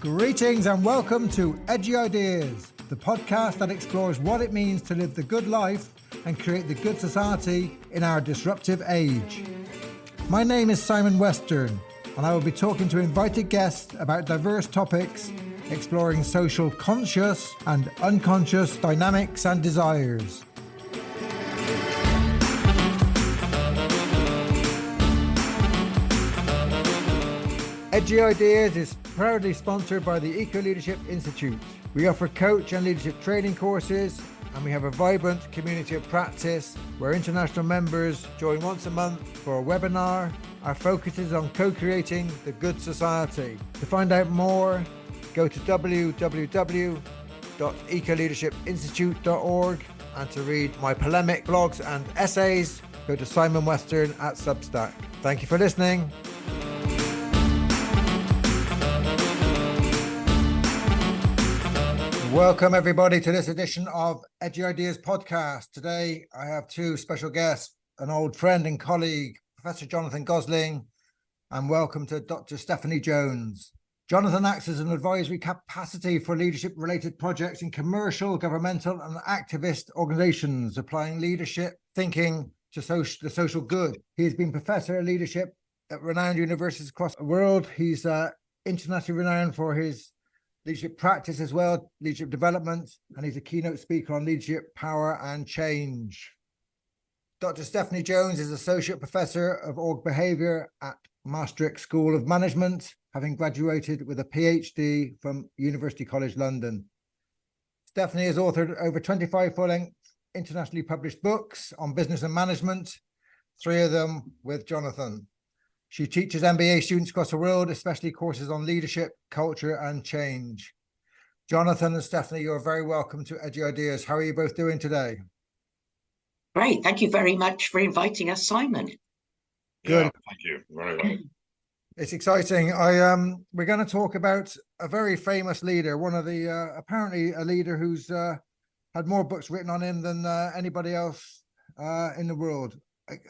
Greetings and welcome to Edgy Ideas, the podcast that explores what it means to live the good life and create the good society in our disruptive age. My name is Simon Western, and I will be talking to invited guests about diverse topics, exploring social conscious and unconscious dynamics and desires. Edgy Ideas is proudly sponsored by the Eco Leadership Institute. We offer coach and leadership training courses, and we have a vibrant community of practice where international members join once a month for a webinar. Our focus is on co-creating the good society. To find out more, go to www.ecoleadershipinstitute.org, and to read my polemic blogs and essays, go to Simon Western at Substack. Thank you for listening. Welcome everybody to this edition of Edgy Ideas podcast. Today I have two special guests, an old friend and colleague, Professor Jonathan Gosling, and welcome to Dr. Stephanie Jones. Jonathan acts as an advisory capacity for leadership related projects in commercial, governmental and activist organizations, applying leadership thinking to the social good. He has been professor of leadership at renowned universities across the world. He's internationally renowned for his leadership practice as well, leadership development, and he's a keynote speaker on leadership, power and change. Dr. Stephanie Jones is Associate Professor of Org Behaviour at Maastricht School of Management, having graduated with a PhD from University College London. Stephanie has authored over 25 full-length internationally published books on business and management, 3 of them with Jonathan. She teaches MBA students across the world, especially courses on leadership, culture, and change. Jonathan and Stephanie, you're very welcome to Edgy Ideas. How are you both doing today? Great. Thank you very much for inviting us, Simon. Good. Yeah, thank you. Very well. It's exciting. We're going to talk about a very famous leader, one of the, apparently a leader who's had more books written on him than anybody else in the world.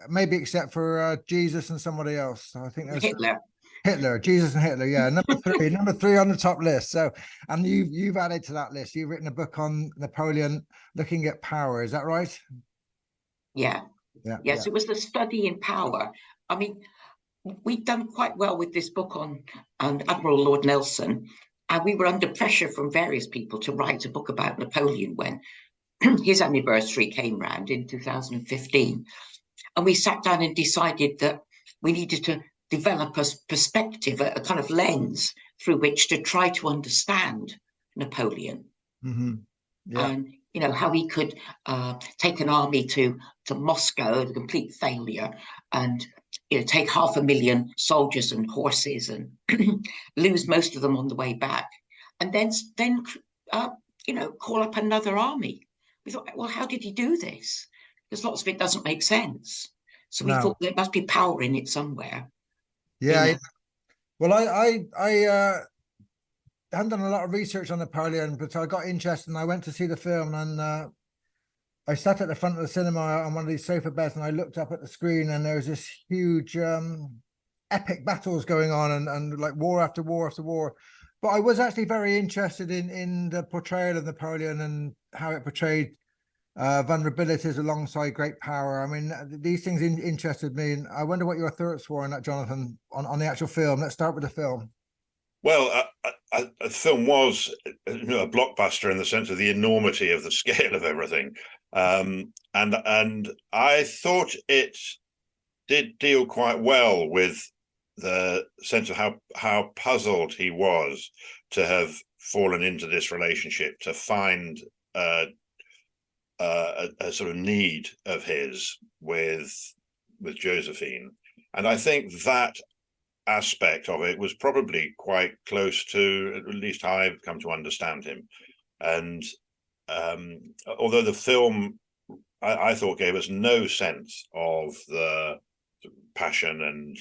Maybe except for Jesus and somebody else. I think there's Hitler, Jesus and Hitler. Yeah, number three on the top list. So, and you've added to that list. You've written a book on Napoleon, looking at power. Is that right? Yeah. Yes, it was the study in power. I mean, we've done quite well with this book on Admiral Lord Nelson, and we were under pressure from various people to write a book about Napoleon when his anniversary came round in 2015. And we sat down and decided that we needed to develop a perspective, a kind of lens through which to try to understand Napoleon. Mm-hmm. Yeah. And, you know, how he could take an army to Moscow, a complete failure, and, you know, take 500,000 soldiers and horses and lose most of them on the way back. And then you know, call up another army. We thought, well, how did he do this? Because lots of it doesn't make sense. So we thought there must be power in it somewhere. Yeah. Well, I hadn't done a lot of research on Napoleon, but I got interested and I went to see the film, and I sat at the front of the cinema on one of these sofa beds and I looked up at the screen, and there was this huge epic battles going on and like war after war after war. But I was actually very interested in the portrayal of Napoleon and how it portrayed vulnerabilities alongside great power. I mean, these things interested me, and I wonder what your thoughts were on that, Jonathan, on the actual film. Let's start with the film. Well, the film was, you know, a blockbuster in the sense of the enormity of the scale of everything, and I thought it did deal quite well with the sense of how puzzled he was to have fallen into this relationship, to find a sort of need of his with Josephine. And I think that aspect of it was probably quite close to at least how I've come to understand him. And although the film I thought gave us no sense of the passion, and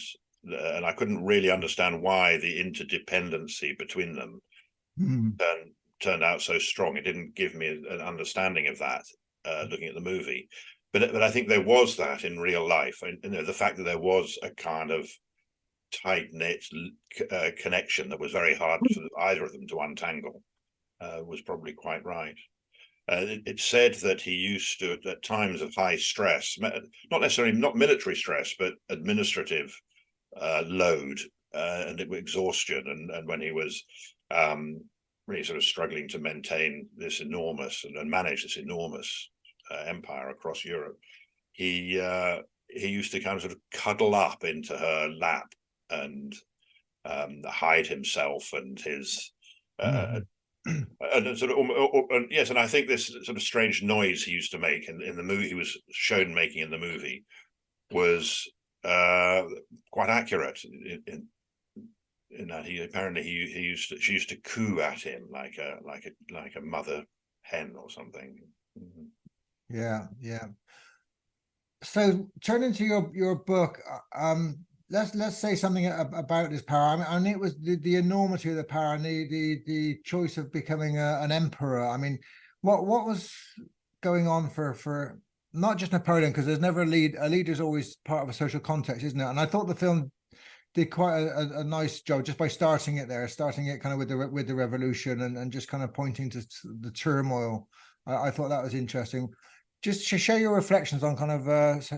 I couldn't really understand why the interdependency between them turned out so strong. It didn't give me an understanding of that looking at the movie, but I think there was that in real life, and you know, the fact that there was a kind of tight-knit connection that was very hard for either of them to untangle, was probably quite right. It's said that he used to, at times of high stress, not necessarily not military stress, but administrative load and exhaustion, and when he was really sort of struggling to maintain this enormous and manage this enormous empire across Europe, he used to kind of sort of cuddle up into her lap and hide himself and his and sort of and yes, and I think this sort of strange noise he used to make in the movie, he was shown making in the movie, was quite accurate in that he apparently she used to coo at him like a mother hen or something. Yeah. So turning to your book, let's say something about this power. I mean, it was the enormity of the power and the choice of becoming an emperor. I mean, what was going on for not just Napoleon, because there's never a lead. A leader is always part of a social context, isn't it? And I thought the film did quite a nice job just by starting it kind of with the revolution and just kind of pointing to the turmoil. I thought that was interesting. Just to share your reflections on kind of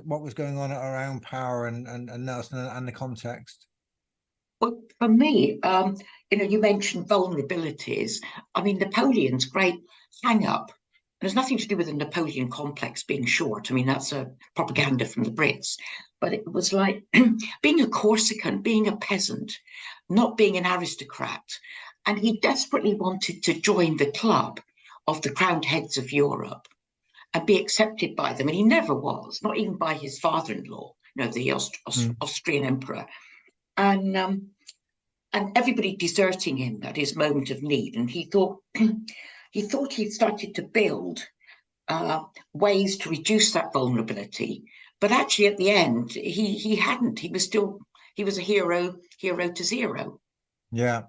what was going on around power and Nelson and the context. Well, for me, you mentioned vulnerabilities. I mean, Napoleon's great hang-up, there's nothing to do with the Napoleon complex being short. I mean, that's a propaganda from the Brits. But it was like being a Corsican, being a peasant, not being an aristocrat. And he desperately wanted to join the club of the crowned heads of Europe and be accepted by them. And he never was, not even by his father-in-law, the Austrian emperor. And everybody deserting him at his moment of need. And he thought he'd started to build ways to reduce that vulnerability. But actually, at the end, he hadn't. He was a hero to zero. Yeah.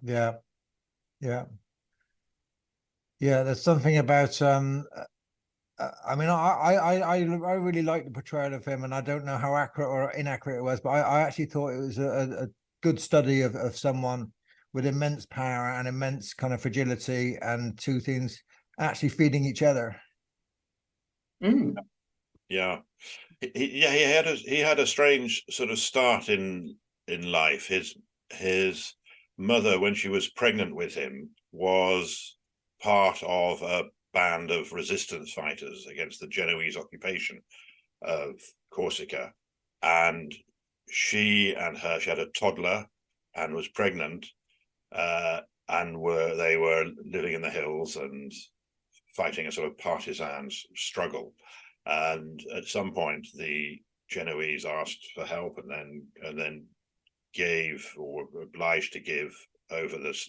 There's something about I mean, I really like the portrayal of him, and I don't know how accurate or inaccurate it was, but I actually thought it was a good study of someone with immense power and immense kind of fragility, and two things actually feeding each other. Yeah, he had a strange sort of start in life. His mother, when she was pregnant with him, was part of a band of resistance fighters against the Genoese occupation of Corsica, and she had a toddler and was pregnant, and they were living in the hills and fighting a sort of partisan struggle. And at some point, the Genoese asked for help, and then gave, or were obliged to give, over this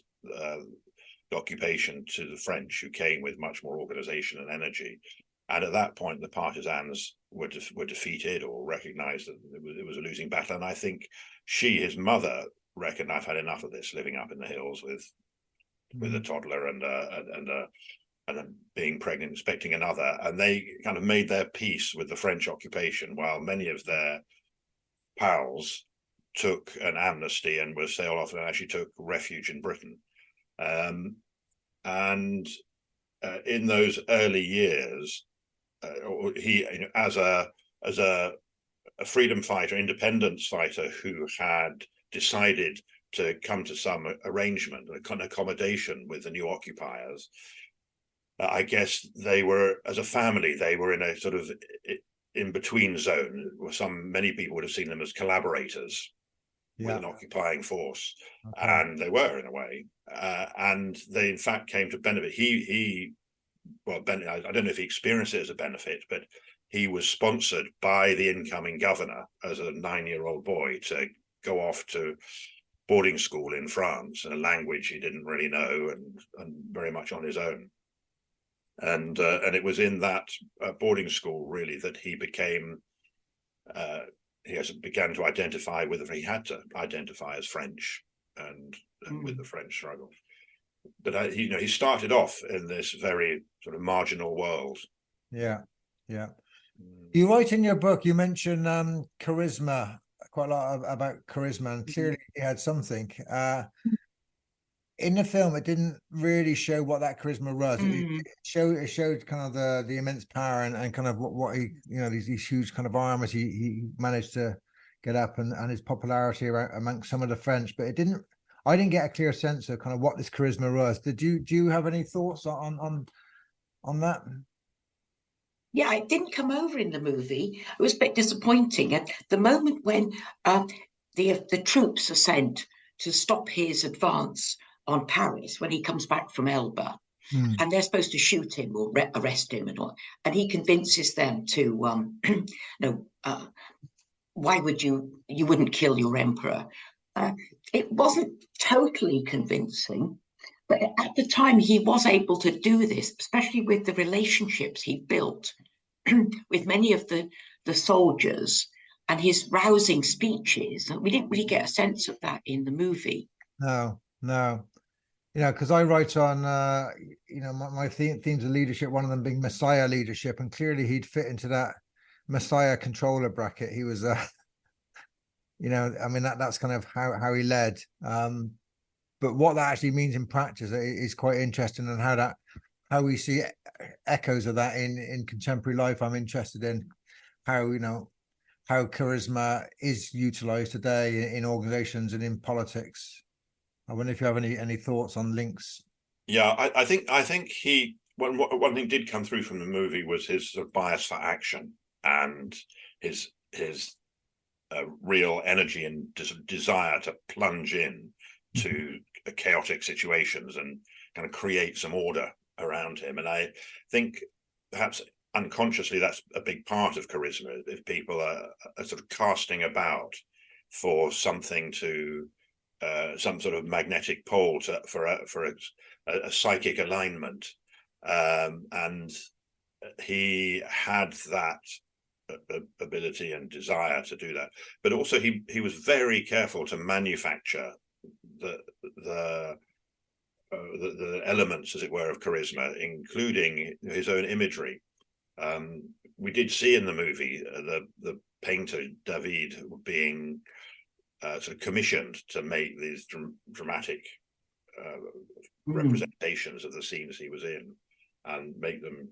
occupation to the French, who came with much more organization and energy. And at that point, the partisans were defeated, or recognized that it was a losing battle. And I think his mother, reckoned, I've had enough of this, living up in the hills with a toddler and then being pregnant, expecting another. And they kind of made their peace with the French occupation, while many of their pals took an amnesty and were sailed off and actually took refuge in Britain. In those early years, he, as a freedom fighter, independence fighter, who had decided to come to some arrangement, an accommodation with the new occupiers, I guess they were, as a family, they were in a sort of in-between zone. Many people would have seen them as collaborators with an occupying force, and they were, in a way, and they in fact came to benefit. I don't know if he experienced it as a benefit, but he was sponsored by the incoming governor as a 9-year-old boy to go off to boarding school in France, in a language he didn't really know, and very much on his own. And it was in that boarding school, really, that he became began to identify with, he had to identify as French and with the French struggle. But he started off in this very sort of marginal world. Yeah. You write in your book, you mention charisma quite a lot about charisma, and clearly he had something. In the film, it didn't really show what that charisma was. It showed kind of the immense power and kind of what he, these huge kind of armies he managed to get up, and his popularity amongst some of the French. But I didn't get a clear sense of kind of what this charisma was. Do you have any thoughts on that? Yeah, it didn't come over in the movie. It was a bit disappointing. At the moment when the troops are sent to stop his advance on Paris, when he comes back from Elba, and they're supposed to shoot him or arrest him and all, and he convinces them to, no, why would you wouldn't kill your emperor? It wasn't totally convincing. But at the time, he was able to do this, especially with the relationships he built with many of the soldiers and his rousing speeches. We didn't really get a sense of that in the movie. No. Because I write on, my themes of leadership, one of them being Messiah leadership, and clearly he'd fit into that Messiah controller bracket. He was, I mean, that's kind of how he led. But what that actually means in practice is quite interesting, and how we see echoes of that in contemporary life. I'm interested in how charisma is utilized today in organizations and in politics. I wonder if you have any thoughts on links. Yeah, I think he one thing did come through from the movie was his sort of bias for action and his real energy and desire to plunge in to chaotic situations and kind of create some order around him. And I think perhaps unconsciously that's a big part of charisma. If people are sort of casting about for something to some sort of magnetic pole for a psychic alignment, and he had that ability and desire to do that. But also he was very careful to manufacture the elements, as it were, of charisma, including his own imagery. We did see in the movie the painter David being sort of commissioned to make these dramatic representations of the scenes he was in, and make them,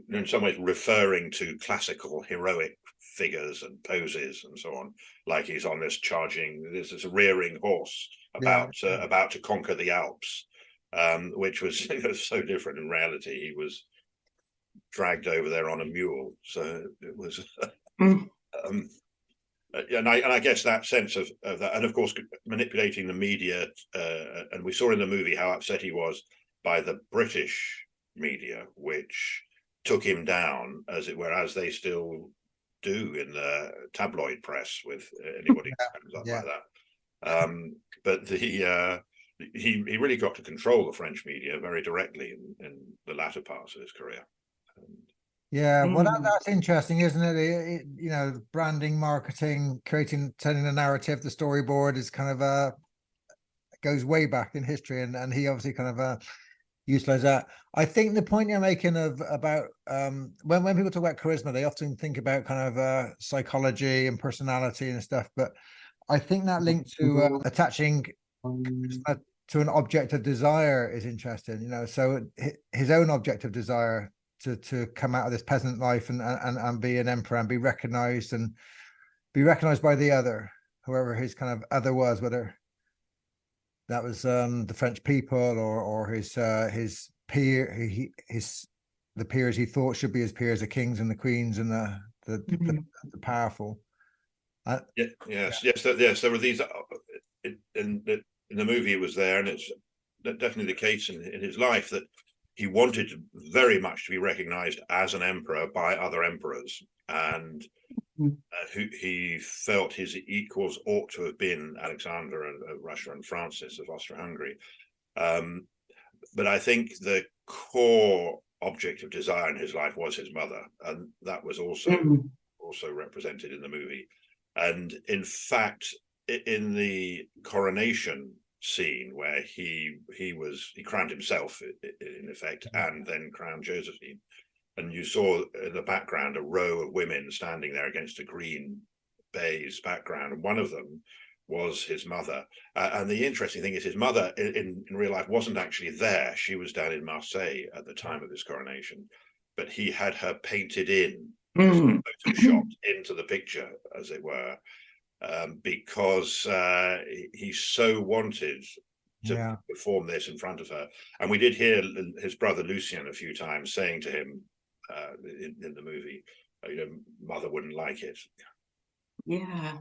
in some ways, referring to classical heroic figures and poses and so on, like he's on this this rearing horse about to conquer the Alps, which was so different. In reality, he was dragged over there on a mule. So it was, and I guess that sense of that, and of course manipulating the media, and we saw in the movie how upset he was by the British media, which took him down, as it were, as they still do in the tabloid press with anybody who comes up like that. But he really got to control the French media very directly in the latter parts of his career. Well, that's interesting, isn't it? Branding, marketing, telling the narrative, the storyboard is kind of goes way back in history, and he obviously kind of utilize that. I think the point you're making about when people talk about charisma, they often think about kind of psychology and personality and stuff, but I think that link to attaching charisma to an object of desire is interesting. So his own object of desire to come out of this peasant life and be an emperor and be recognized by the other, whoever his kind of other was, whether that was the French people or his peer, the peers he thought should be his peers, the kings and the queens and the powerful. Yes. There were these in the movie. It was there, and it's definitely the case in his life that he wanted very much to be recognized as an emperor by other emperors, and who he felt his equals ought to have been Alexander of Russia and Francis of Austria-Hungary. But I think the core object of desire in his life was his mother, and that was also represented in the movie. And in fact, in the coronation scene where he crowned himself in effect, and then crowned Josephine, and you saw in the background a row of women standing there against a green Bay's background, and one of them was his mother. And the interesting thing is his mother in real life wasn't actually there. She was down in Marseille at the time of his coronation, but he had her painted in, photoshopped into the picture, as it were, because he so wanted to perform this in front of her. And we did hear his brother Lucien a few times saying to him in the movie, mother wouldn't like it. Yeah.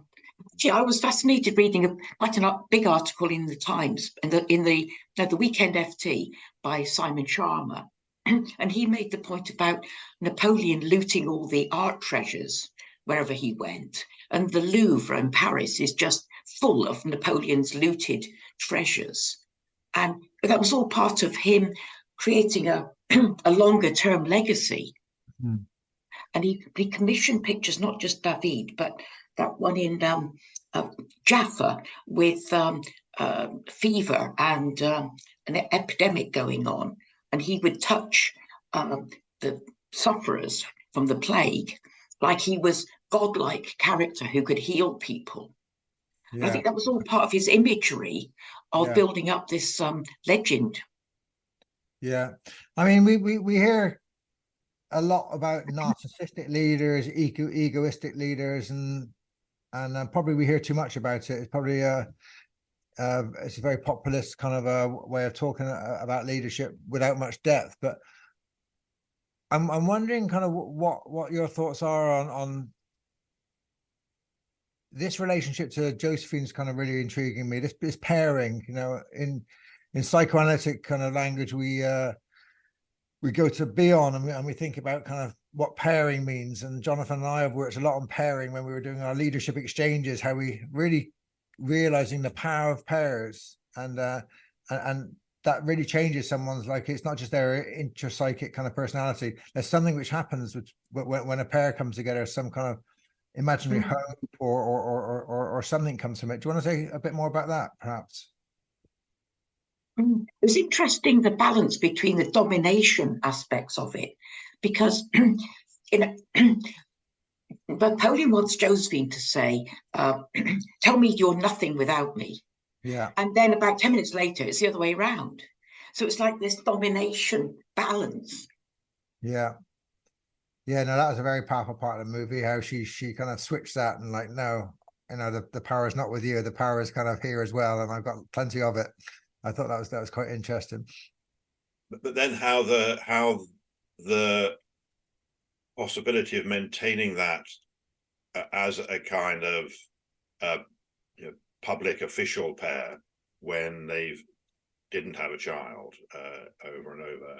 Actually, I was fascinated reading quite a big article in the Times, in the Weekend FT by Simon Sharma. And he made the point about Napoleon looting all the art treasures wherever he went. And the Louvre in Paris is just full of Napoleon's looted treasures. And that was all part of him creating a longer term legacy. Mm. And he commissioned pictures, not just David, but that one in Jaffa with fever and an epidemic going on. And he would touch the sufferers from the plague like he was godlike character who could heal people. Yeah. I think that was all part of his imagery of building up this legend. Yeah. I mean, we hear a lot about narcissistic leaders, egoistic leaders, and probably we hear too much about it. It's probably it's a very populist kind of a way of talking about leadership without much depth. But I'm wondering kind of what your thoughts are on this relationship to Josephine's kind of really intriguing me. This pairing, in psychoanalytic kind of language, we go to beyond and we think about kind of what pairing means. And Jonathan and I have worked a lot on pairing when we were doing our leadership exchanges, how we really realizing the power of pairs, and that really changes someone's, like, it's not just their intrapsychic kind of personality. There's something which happens when a pair comes together, some kind of imaginary hope or something comes from it. Do you want to say a bit more about that, perhaps? It was interesting, the balance between the domination aspects of it, because Napoleon wants Josephine to say, tell me you're nothing without me. Yeah. And then about 10 minutes later, it's the other way around. So it's like this domination balance. Yeah. Yeah, no, that was a very powerful part of the movie, how she kind of switched that and like, no, the power is not with you. The power is kind of here as well. And I've got plenty of it. I thought that was quite interesting. But then how the possibility of maintaining that as a kind of public official pair when they didn't have a child over and over,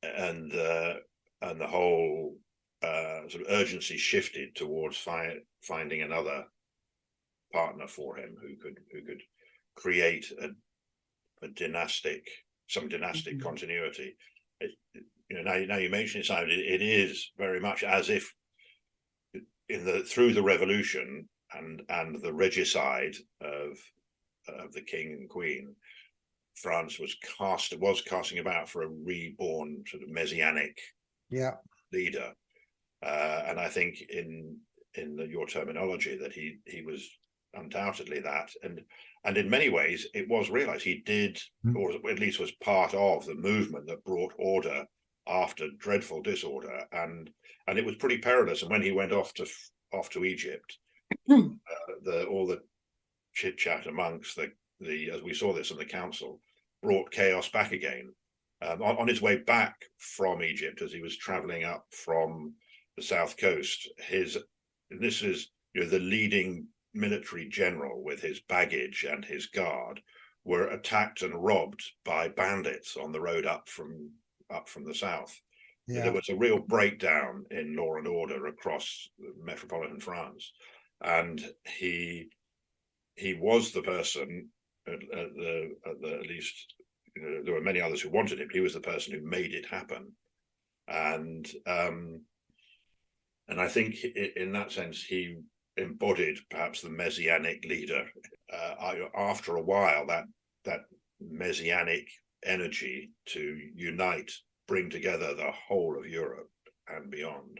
and the whole sort of urgency shifted towards finding another partner for him who could create a dynastic continuity. Now you mention it, Simon, it is very much as if through the revolution and the regicide of the king and queen, France was casting about for a reborn sort of messianic leader, and I think in your terminology that he was undoubtedly that, and in many ways it was realized he did, or at least was part of the movement that brought order after dreadful disorder, and it was pretty perilous. And when he went off to Egypt, all the chit chat amongst the as we saw this in the council, brought chaos back again. On his way back from Egypt, as he was traveling up from the south coast, this is the leading military general with his baggage and his guard were attacked and robbed by bandits on the road up from the south. Yeah. There was a real breakdown in law and order across metropolitan France, and he was the person at least there were many others who wanted him. He was the person who made it happen, and I think in that sense he embodied perhaps the messianic leader. After a while, that messianic energy to unite, bring together the whole of Europe and beyond,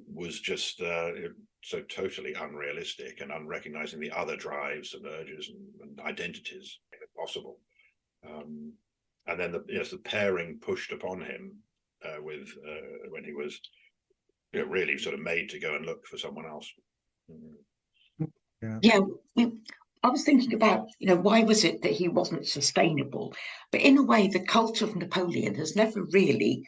was just so totally unrealistic and unrecognizing the other drives and urges and identities possible. And then the pairing pushed upon him with when he was really sort of made to go and look for someone else. Yeah, I was thinking about, why was it that he wasn't sustainable? But in a way, the cult of Napoleon has never really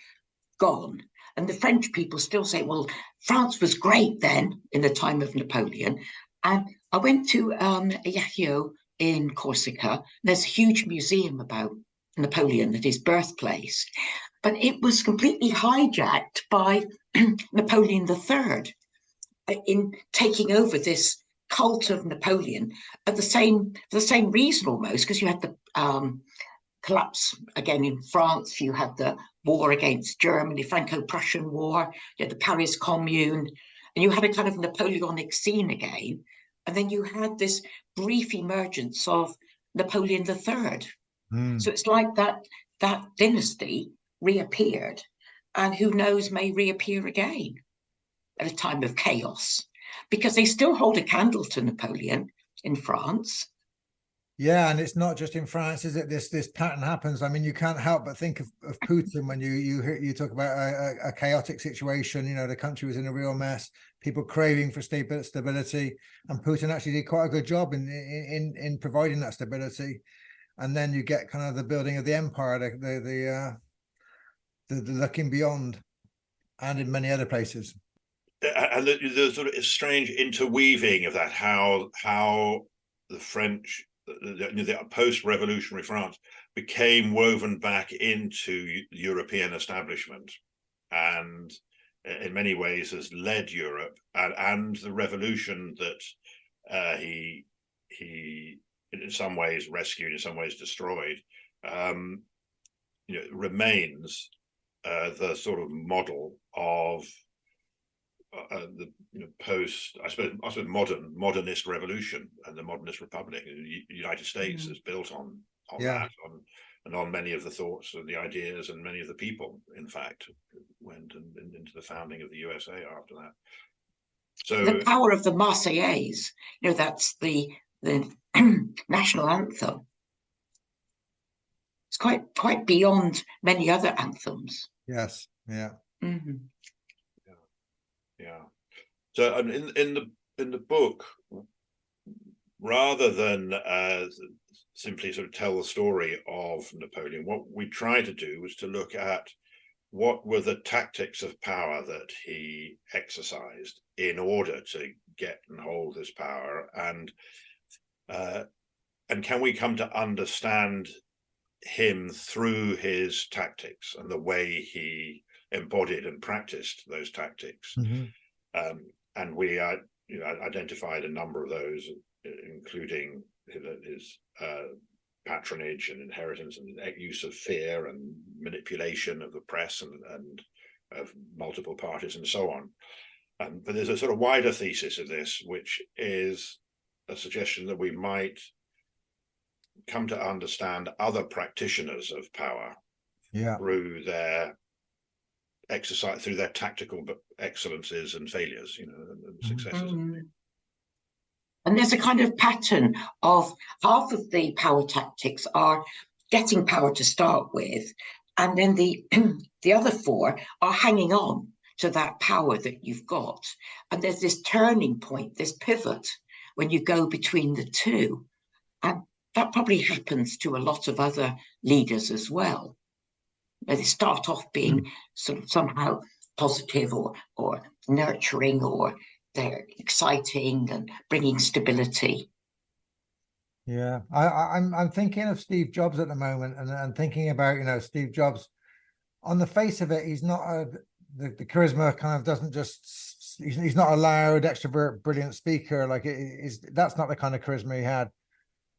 gone. And the French people still say, well, France was great then in the time of Napoleon. And I went to Ajaccio in Corsica. There's a huge museum about Napoleon at his birthplace. But it was completely hijacked by Napoleon III in taking over this cult of Napoleon at the same reason almost, because you had the collapse again in France, you had the war against Germany, Franco-Prussian War, you had the Paris Commune, and you had a kind of Napoleonic scene again. And then you had this brief emergence of Napoleon III. So it's like that dynasty reappeared, and who knows, may reappear again at a time of chaos, because they still hold a candle to Napoleon in France. Yeah, and it's not just in France, is it? This pattern happens. I mean, you can't help but think of Putin when you talk about a chaotic situation. The country was in a real mess, people craving for stability, and Putin actually did quite a good job in providing that stability. And then you get kind of the building of the empire, the looking beyond, and in many other places. And the sort of strange interweaving of that, how the French, the post-revolutionary France became woven back into European establishment, and in many ways has led Europe, and the revolution that he in some ways rescued, in some ways destroyed, remains the sort of model of the post, I suppose modernist revolution and the modernist republic. The United States is built on that, and on many of the thoughts and the ideas, and many of the people, in fact, went into the founding of the USA after that. So the power of the Marseillaise, that's the national anthem. It's quite beyond many other anthems. Yes. Yeah. Mm-hmm. Yeah. So in the book, rather than simply sort of tell the story of Napoleon, what we tried to do was to look at what were the tactics of power that he exercised in order to get and hold this power, and can we come to understand him through his tactics and the way he embodied and practiced those tactics. And we identified a number of those, including his patronage and inheritance and use of fear and manipulation of the press and of multiple parties and so on. But there's a sort of wider thesis of this, which is a suggestion that we might come to understand other practitioners of power through their exercise, through their tactical excellences and failures, and successes. And there's a kind of pattern of half of the power tactics are getting power to start with, and then the other four are hanging on to that power that you've got. And there's this turning point, this pivot, when you go between the two. And that probably happens to a lot of other leaders as well. They start off being sort of somehow positive or nurturing, or they're exciting and bringing stability. Yeah, I'm thinking of Steve Jobs at the moment, and thinking about Steve Jobs. On the face of it, he's not the charisma kind of doesn't just, he's not a loud extrovert brilliant speaker. Like that's not the kind of charisma he had.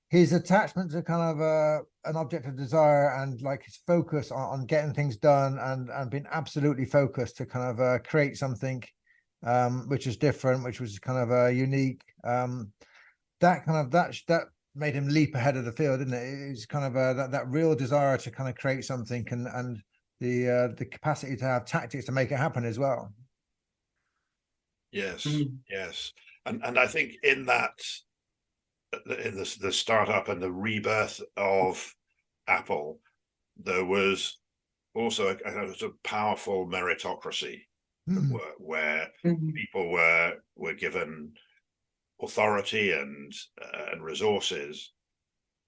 His attachment to kind of an object of desire, and like his focus on getting things done, and being absolutely focused to kind of create something which is different, which was kind of unique. That made him leap ahead of the field, didn't it? It's kind of that real desire to kind of create something, and the capacity to have tactics to make it happen as well. Yes, yes, and I think in that, in the startup and the rebirth of Apple, there was also a powerful meritocracy at work, where people were given authority and resources,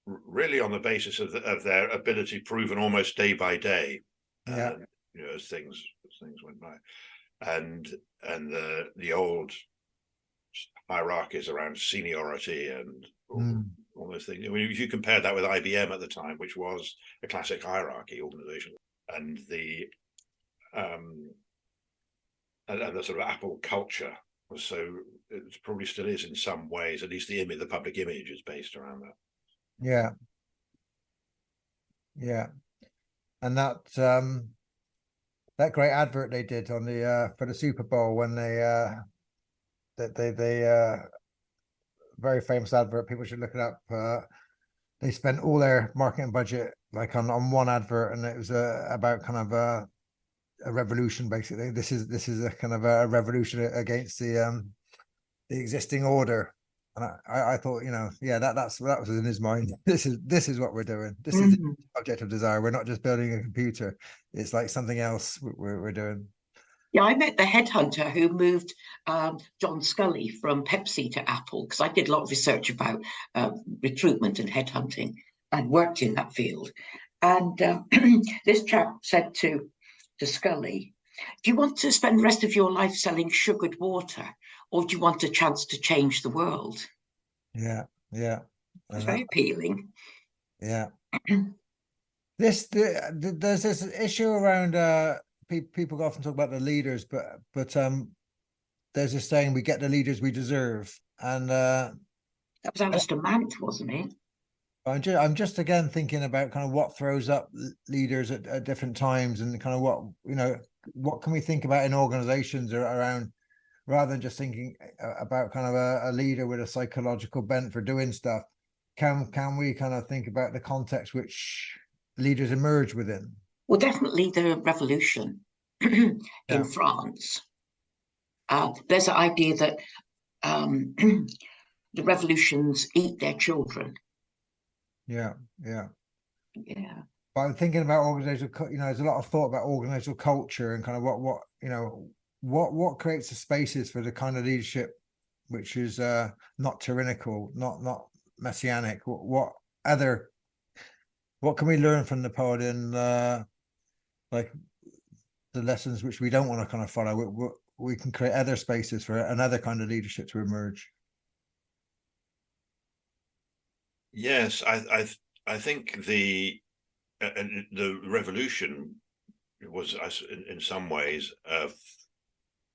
really on the basis of their ability proven almost day by day. You know, as things went by, and the old hierarchies around seniority and all those things. I mean, if you compare that with IBM at the time, which was a classic hierarchy organization, and the sort of Apple culture was so, it probably still is in some ways, at least the public image is based around that. Yeah. Yeah. And that that great advert they did on the for the Super Bowl, when they very famous advert, people should look it up. They spent all their marketing budget like on one advert, and it was about kind of a revolution, basically. This is a kind of a revolution against the existing order. And I thought, you know, yeah, that was in his mind. This is what we're doing. This is the object of desire. We're not just building a computer. It's like something else we're doing. Yeah, I met the headhunter who moved John Scully from Pepsi to Apple, because I did a lot of research about recruitment and headhunting and worked in that field. And this chap said to Scully, "Do you want to spend the rest of your life selling sugared water, or do you want a chance to change the world?" Yeah, yeah. It's very appealing. Yeah. There's this issue around people often talk about the leaders, but there's this saying, we get the leaders we deserve. And that was Alistair Mant, wasn't it? I'm just again thinking about kind of what throws up leaders at different times, and kind of what, you know, what can we think about in organizations around, rather than just thinking about kind of a leader with a psychological bent for doing stuff. Can we kind of think about the context which leaders emerge within? Well, definitely the revolution in France. There's an idea that the revolutions eat their children. Yeah. But I'm thinking about organizational, you know, there's a lot of thought about organizational culture and kind of what you know, what creates the spaces for the kind of leadership which is not tyrannical, not messianic. What can we learn from Napoleon, like the lessons which we don't want to kind of follow? We can create other spaces for another kind of leadership to emerge. Yes, I think the revolution was, in some ways, a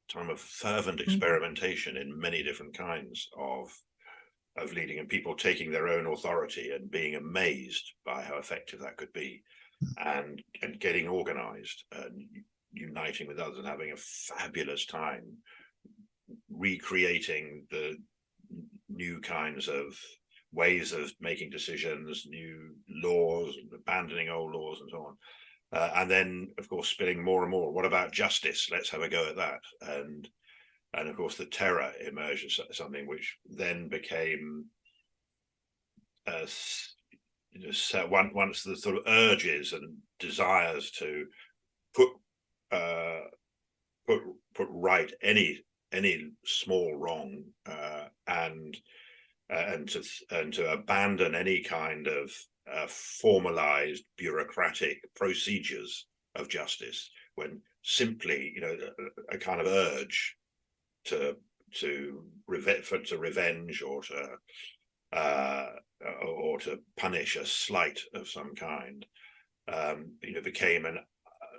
time of fervent experimentation in many different kinds of leading, and people taking their own authority and being amazed by how effective that could be, and getting organized and uniting with others and having a fabulous time recreating the new kinds of ways of making decisions, new laws, abandoning old laws, and so on. And then, of course, spilling more and more. What about justice? Let's have a go at that. And of course, the terror emerged as something which then became, once the sort of urges and desires to put right any small wrong, and to abandon any kind of formalized bureaucratic procedures of justice, when simply, you know, a kind of urge to revenge or to punish a slight of some kind, you know, became an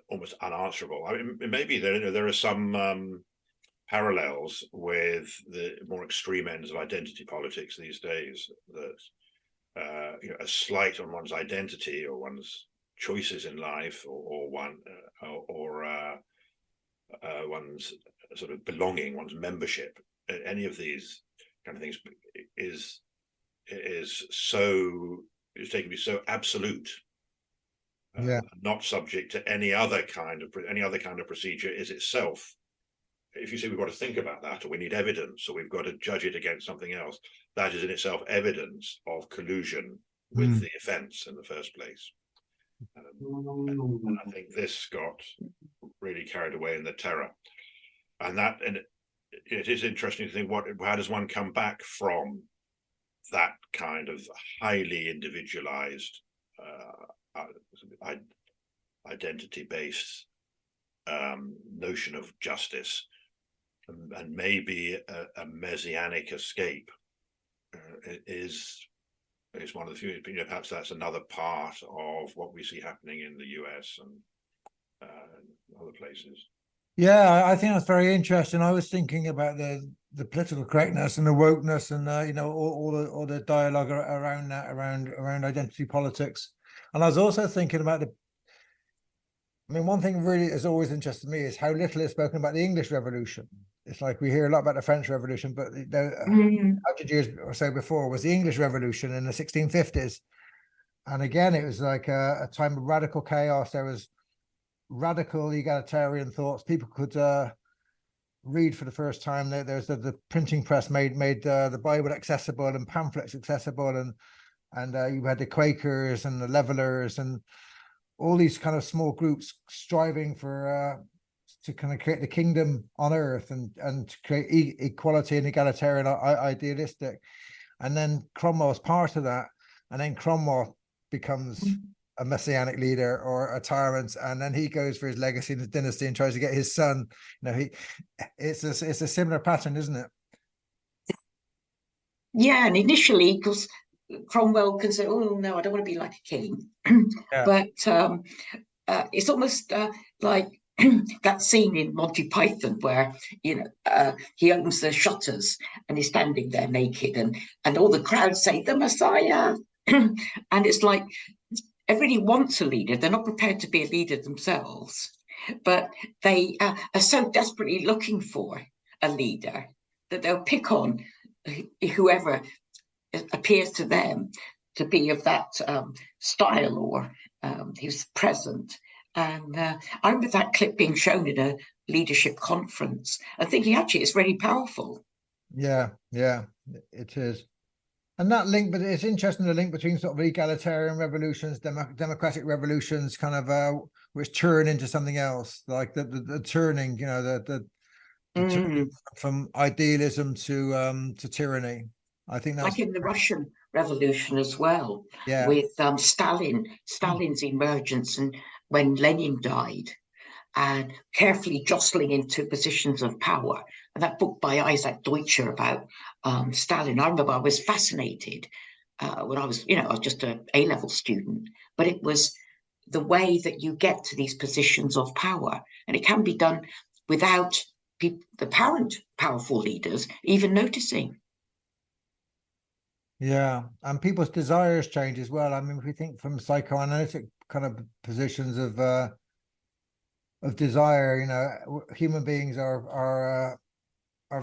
almost unanswerable. I mean, maybe there are some parallels with the more extreme ends of identity politics these days, that you know, a slight on one's identity or one's choices in life, or one's sort of belonging, one's membership, any of these kind of things is taken to be so absolute, not subject to any other kind of procedure, is itself if you say we've got to think about that, or we need evidence, or we've got to judge it against something else, that is in itself evidence of collusion with the offence in the first place. And I think this got really carried away in the terror, and it is interesting to think how does one come back from that kind of highly individualized, identity-based notion of justice, and maybe a messianic escape is one of the few. Perhaps that's another part of what we see happening in the US and other places. Yeah, I think that's very interesting. I was thinking about the political correctness and the wokeness, and all the dialogue around that, around identity politics. And I was also thinking about one thing really has always interested me is how little is spoken about the English Revolution. It's like we hear a lot about the French Revolution, but 100 years or so before was the English Revolution in the 1650s. And again, it was like a time of radical chaos. There was radical egalitarian thoughts. People could read for the first time. There's the printing press made the Bible accessible and pamphlets accessible, and you had the Quakers and the Levelers and all these kind of small groups striving for to kind of create the kingdom on earth and to create equality and egalitarian idealistic. And then Cromwell's part of that, and then Cromwell becomes a messianic leader or a tyrant, and then he goes for his legacy in his dynasty and tries to get his son. It's a similar pattern, isn't it? Yeah, and initially, because Cromwell can say, "Oh no, I don't want to be like a king," yeah. But it's almost like that scene in Monty Python where he opens the shutters and he's standing there naked, and all the crowd say, "The Messiah," and it's like everybody wants a leader. They're not prepared to be a leader themselves, but they are so desperately looking for a leader that they'll pick on whoever appears to them to be of that style or who's present. And I remember that clip being shown in a leadership conference and thinking, actually, it's really powerful. Yeah, it is. And that link, but it's interesting, the link between sort of egalitarian revolutions, democratic revolutions, kind of which turn into something else, like the turning, the turning from idealism to tyranny. I think that's like in the Russian Revolution as well, with Stalin's emergence, and when Lenin died, and carefully jostling into positions of power. And that book by Isaac Deutscher about Stalin, I remember I was fascinated when I was just an A-level student, but it was the way that you get to these positions of power, and it can be done without the apparent powerful leaders even noticing. Yeah, and people's desires change as well. I mean, if we think from psychoanalytic kind of positions of desire, human beings are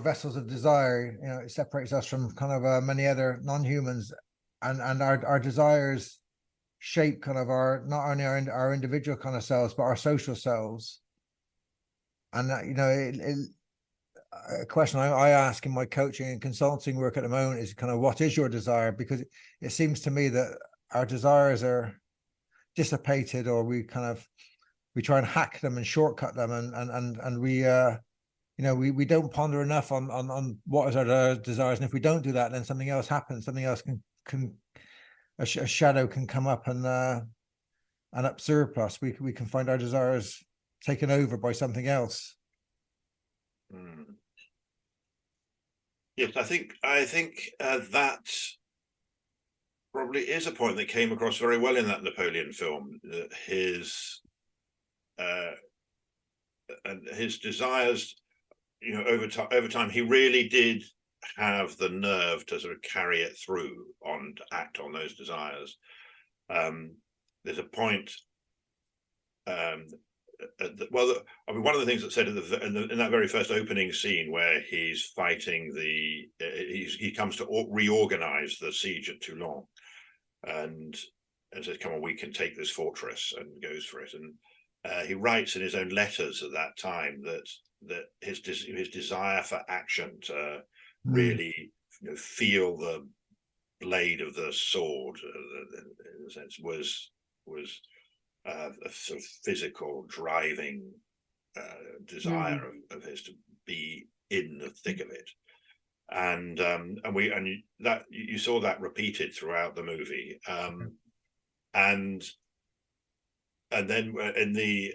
vessels of desire. It separates us from kind of many other non-humans, and our desires shape kind of not only our individual kind of selves, but our social selves. And a question I ask in my coaching and consulting work at the moment is kind of, what is your desire? Because it seems to me that our desires are dissipated, or we try and hack them and shortcut them, and we don't ponder enough on what is our desires. And if we don't do that, then something else happens. Something else a shadow can come up and usurp us. We can find our desires taken over by something else. Yes, I think that probably is a point that came across very well in that Napoleon film. His desires, over time, he really did have the nerve to sort of carry it through to act on those desires. There's a point. One of the things that said in that very first opening scene where he's fighting he comes to reorganize the siege at Toulon, and says, "Come on, we can take this fortress," and goes for it. And he writes in his own letters at that time that that his desire for action to really feel the blade of the sword, in a sense, was a sort of physical driving desire of his to be in the thick of it. And that you saw that repeated throughout the movie, and then in the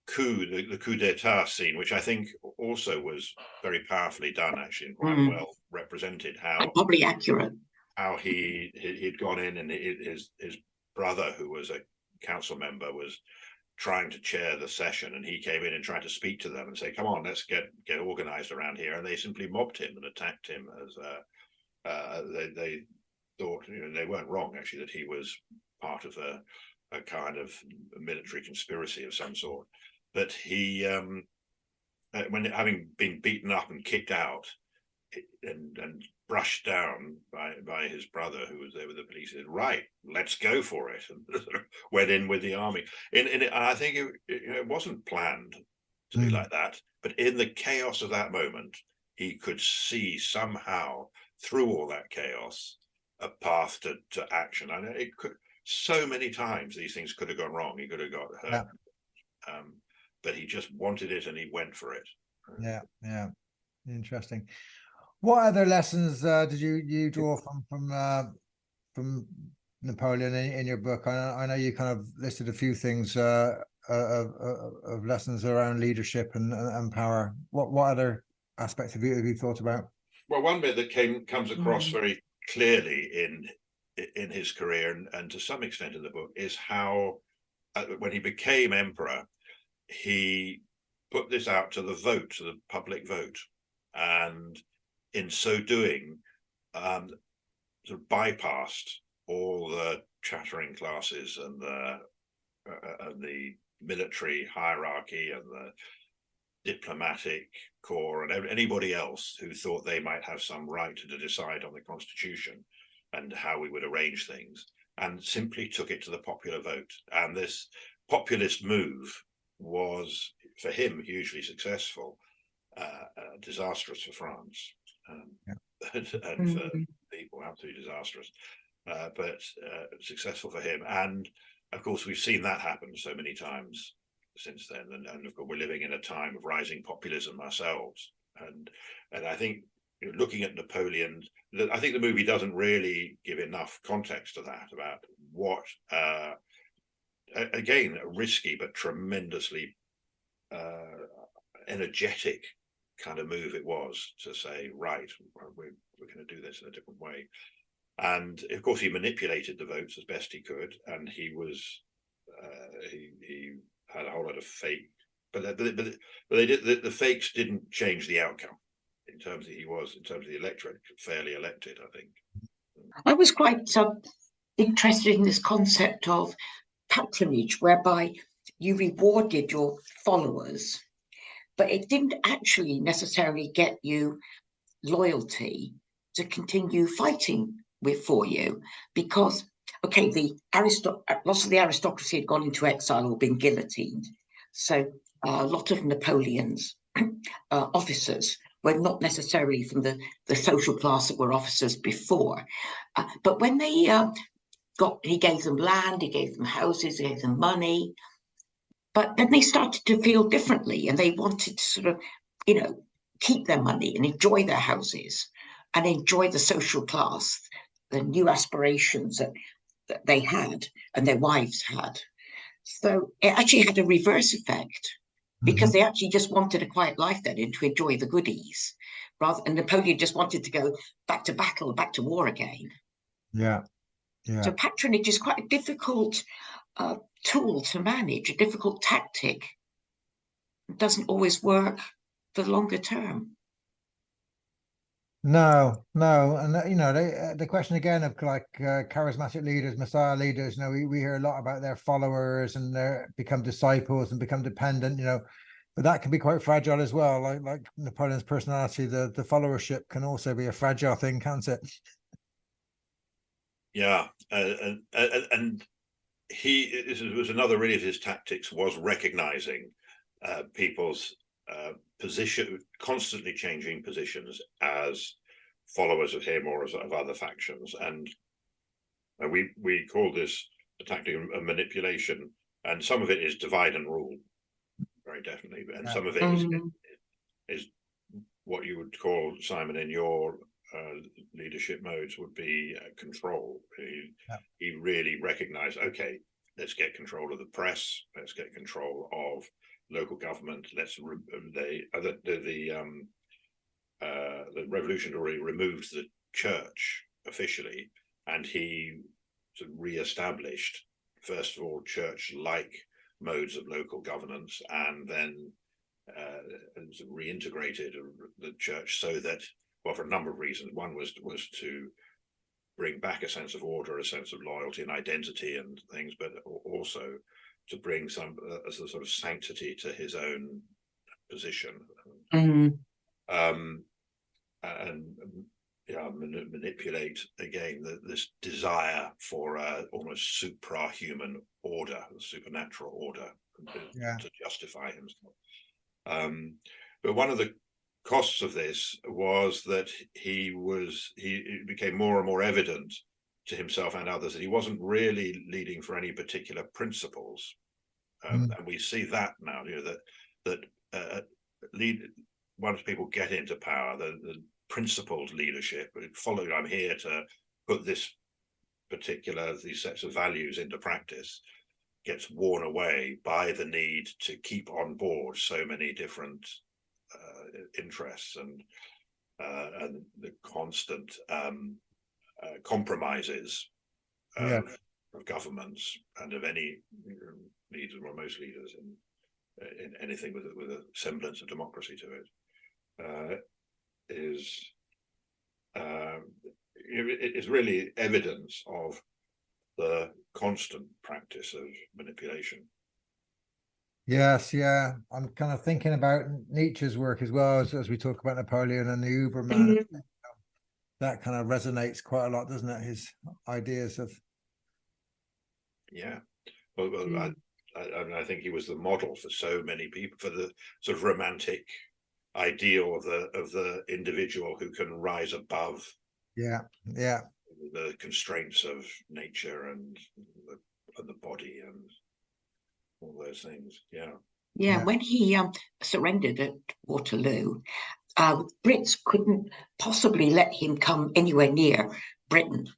coup d'etat scene, which I think also was very powerfully done, actually, and quite well represented, how probably accurate, how he'd gone in, and his brother, who was a council member, was trying to chair the session, and he came in and tried to speak to them and say, come on, let's get organized around here, and they simply mobbed him and attacked him as they thought, they weren't wrong, actually, that he was part of a kind of military conspiracy of some sort. But he when having been beaten up and kicked out and brushed down by his brother, who was there with the police, said, right, let's go for it, and went in with the army. And I think it wasn't planned to be like that, but in the chaos of that moment, he could see somehow through all that chaos a path to action. And it could, so many times these things could have gone wrong. He could have got hurt, but he just wanted it and he went for it. Yeah, interesting. What other lessons did you draw from Napoleon in your book? I know you kind of listed a few things of lessons around leadership and power. What other aspects have you thought about? Well, one bit that comes across very clearly in his career, and to some extent in the book, is how when he became emperor, he put this out to the public vote, and in so doing, sort of bypassed all the chattering classes and the military hierarchy and the diplomatic corps and anybody else who thought they might have some right to decide on the constitution and how we would arrange things, and simply took it to the popular vote. And this populist move was, for him, hugely successful, disastrous for France, and for people, absolutely disastrous, but successful for him. And of course, we've seen that happen so many times since then, and of course, we're living in a time of rising populism ourselves. And I think, looking at Napoleon, I think the movie doesn't really give enough context to that, about what, again, a risky but tremendously energetic kind of move it was to say, right, we're going to do this in a different way. And of course, he manipulated the votes as best he could, and he was he had a whole lot of fake, but the fakes didn't change the outcome in terms of the electorate, fairly elected, I think. I was quite interested in this concept of patronage, whereby you rewarded your followers, but it didn't actually necessarily get you loyalty to continue fighting for you, because lots of the aristocracy had gone into exile or been guillotined, so a lot of Napoleon's officers were not necessarily from the social class that were officers before, but when they he gave them land, he gave them houses, he gave them money, but then they started to feel differently, and they wanted to sort of, keep their money and enjoy their houses and enjoy the social class, the new aspirations that they had and their wives had. So it actually had a reverse effect, because they actually just wanted a quiet life then and to enjoy the goodies, and Napoleon just wanted to go back to battle, back to war again. Yeah. So patronage is quite a difficult tool to manage, a difficult tactic. It doesn't always work for the longer term. No, and the question again of like charismatic leaders, messiah leaders. We hear a lot about their followers and they become disciples and become dependent. But that can be quite fragile as well. Like Napoleon's personality, the followership can also be a fragile thing, can't it? Yeah, and this was another really of his tactics, was recognizing people's constantly changing positions as followers of him or of other factions. And we call this a tactic of manipulation, and some of it is divide and rule, very definitely, and some of it is what you would call, Simon, in your leadership modes, would be control. He really recognized, okay, let's get control of the press, let's get control of local government, the revolution already removed the church officially, and he sort of re-established, first of all, church-like modes of local governance, and then reintegrated the church so that, well, for a number of reasons. One was to bring back a sense of order, a sense of loyalty and identity and things, but also to bring some as a sort of sanctity to his own position. Manipulate again this desire for almost suprahuman order, supernatural order, to justify himself. But one of the costs of this was that it became more and more evident to himself and others that he wasn't really leading for any particular principles. And we see that now, once people get into power, the principled leadership, followed, I'm here to put these sets of values into practice, gets worn away by the need to keep on board so many different interests and the constant compromises of governments and of any leaders, or most leaders in anything with a semblance of democracy to it, it is really evidence of the constant practice of manipulation. Yes, yeah. I'm kind of thinking about Nietzsche's work as well, as we talk about Napoleon and the Uberman. That kind of resonates quite a lot, doesn't it? His ideas of. Yeah. Well, I think he was the model for so many people, for the sort of romantic ideal of the individual who can rise above the constraints of nature and the body and all those things. When he surrendered at Waterloo, Brits couldn't possibly let him come anywhere near Britain,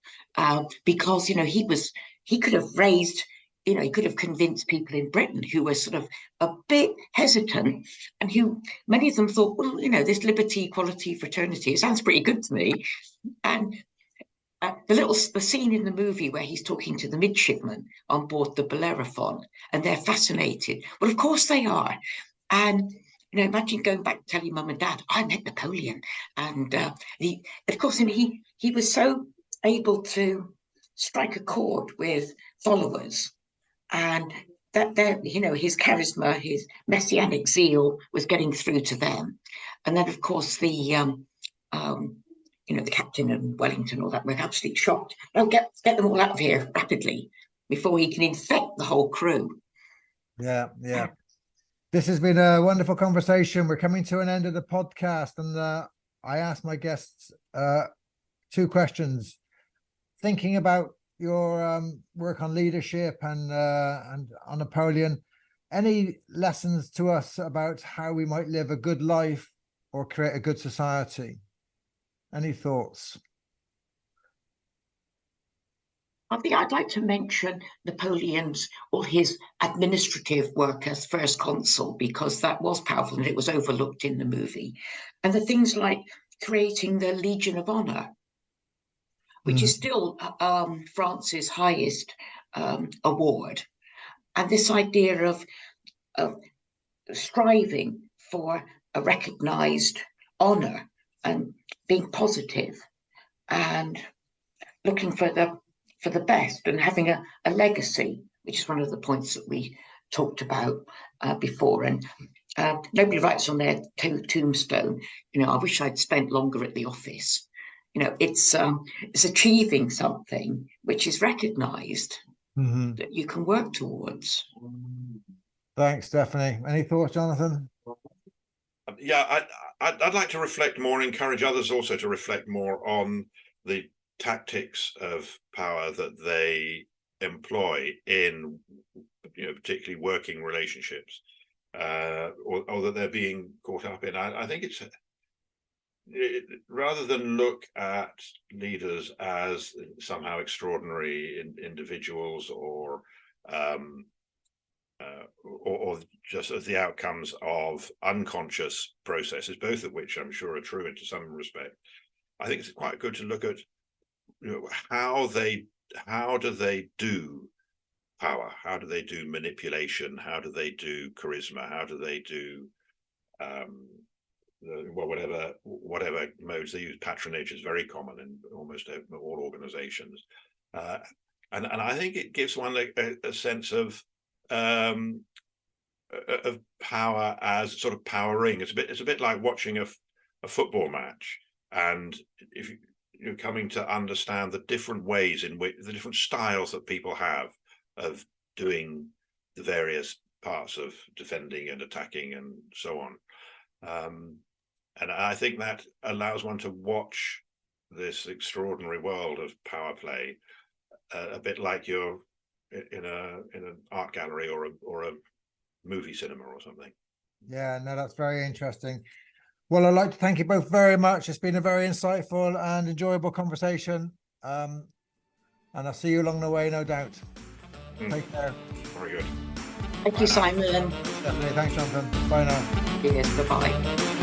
because he could have raised, he could have convinced people in Britain who were sort of a bit hesitant, and who many of them thought, well, this liberty, equality, fraternity, it sounds pretty good to me. And the scene in the movie where he's talking to the midshipmen on board the Bellerophon, and they're fascinated. Well, of course they are. And imagine going back to tell your mum and dad, I met Napoleon. And of course, he was so able to strike a chord with followers, and that his charisma, his messianic zeal was getting through to them. And then, of course, the captain and Wellington, all that, were absolutely shocked. No, get them all out of here rapidly before he can infect the whole crew. Yeah. This has been a wonderful conversation. We're coming to an end of the podcast, and I asked my guests 2 questions. Thinking about your work on leadership and on Napoleon, any lessons to us about how we might live a good life or create a good society? Any thoughts? I think I'd like to mention Napoleon's or his administrative work as first consul, because that was powerful and it was overlooked in the movie. And the things like creating the Legion of Honor, which is still France's highest award. And this idea of striving for a recognized honor and being positive and looking for the best and having a legacy, which is one of the points that we talked about before. And nobody writes on their tombstone, I wish I'd spent longer at the office. It's achieving something which is recognized that you can work towards. Thanks, Stephanie. Any thoughts, Jonathan? Yeah, I'd like to reflect more and encourage others also to reflect more on the tactics of power that they employ in, particularly working relationships, or that they're being caught up in. I think rather than look at leaders as somehow extraordinary individuals or just as the outcomes of unconscious processes, both of which I'm sure are true and to some respect, I think it's quite good to look at how do they do power, how do they do manipulation, how do they do charisma, how do they do whatever modes they use. Patronage is very common in almost all organizations, and I think it gives one a sense of power as sort of powering. It's a bit like watching a football match, and if you're coming to understand the different ways in which the different styles that people have of doing the various parts of defending and attacking and so on. And I think that allows one to watch this extraordinary world of power play a bit like you're in an art gallery or a movie cinema or something. Yeah, no, that's very interesting. Well, I'd like to thank you both very much. It's been a very insightful and enjoyable conversation. And I'll see you along the way, no doubt. Take care. Very good. Thank you, Simon. Definitely. Thanks, Jonathan. Bye now. Yes, bye-bye.